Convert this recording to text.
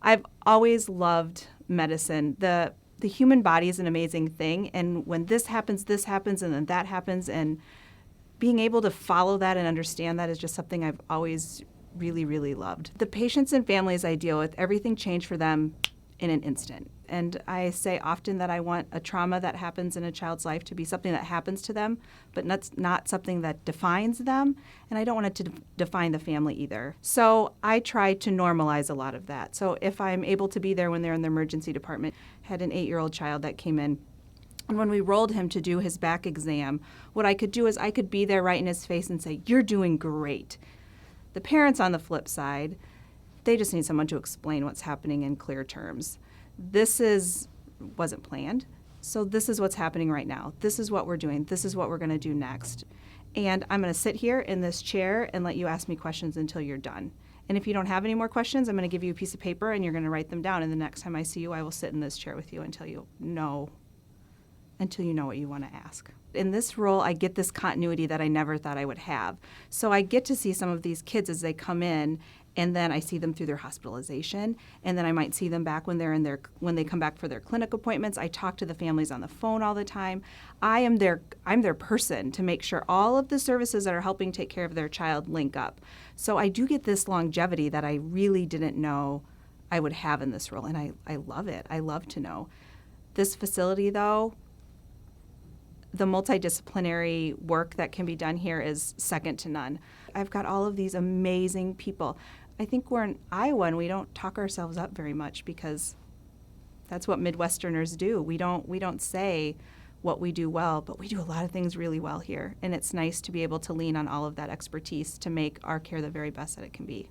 I've always loved medicine. The human body is an amazing thing, and when this happens, and then that happens, and being able to follow that and understand that is just something I've always really, really loved. The patients and families I deal with, everything changed for them in an instant. And I say often that I want a trauma that happens in a child's life to be something that happens to them, but not something that defines them. And I don't want it to define the family either. So I try to normalize a lot of that. So if I'm able to be there when they're in the emergency department, I had an 8-year-old child that came in. And when we rolled him to do his back exam, what I could do is I could be there right in his face and say, "You're doing great." The parents on the flip side, they just need someone to explain what's happening in clear terms. Wasn't planned, so this is what's happening right now. This is what we're doing. This is what we're going to do next. And I'm going to sit here in this chair and let you ask me questions until you're done. And if you don't have any more questions, I'm going to give you a piece of paper and you're going to write them down. And the next time I see you, I will sit in this chair with you until you know what you want to ask. In this role, I get this continuity that I never thought I would have. So I get to see some of these kids as they come in, and then I see them through their hospitalization, and then I might see them back when they come back for their clinic appointments. I talk to the families on the phone all the time. I'm their person to make sure all of the services that are helping take care of their child link up. So I do get this longevity that I really didn't know I would have in this role, and I love it. I love to know. This facility, though, the multidisciplinary work that can be done here is second to none. I've got all of these amazing people. I think we're in Iowa and we don't talk ourselves up very much because that's what Midwesterners do. We don't say what we do well, but we do a lot of things really well here. And it's nice to be able to lean on all of that expertise to make our care the very best that it can be.